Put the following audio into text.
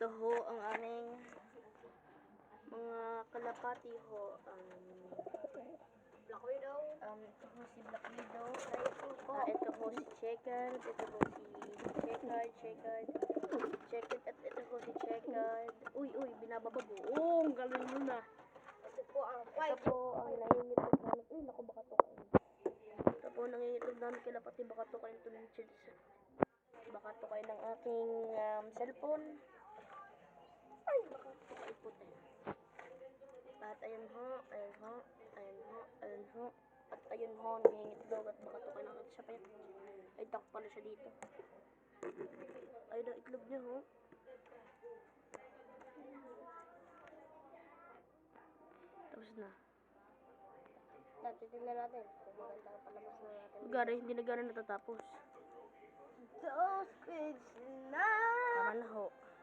Ito ho ang aming mga kalapati ho. Black Widow. Ito ho si Black Widow. Ito Ito ho si Checkered. Ito ho si Checkered. At ito ho si Checkered. Uy, binababa po. Oh, ang galing nun ah. Ito po ang Ito white. po ang nangingitlog namin. Uy, naku, baka tukain. Ito po nangingitlog namin kalapati. Baka tukain ito ng chids. Baka tukain ng aking cellphone. Ay, baka tukain po tayo. At ayun ho. At ayun ho, nangingitlog at baka tukain ng siya pa yun. Ay, duck pala siya dito. Ayun ang itlog niya ho. Tapos na. Titignan natin kung maganda ang palabas na natin. Gari, hindi na gano'n natatapos. Those kids now. Tama na ho.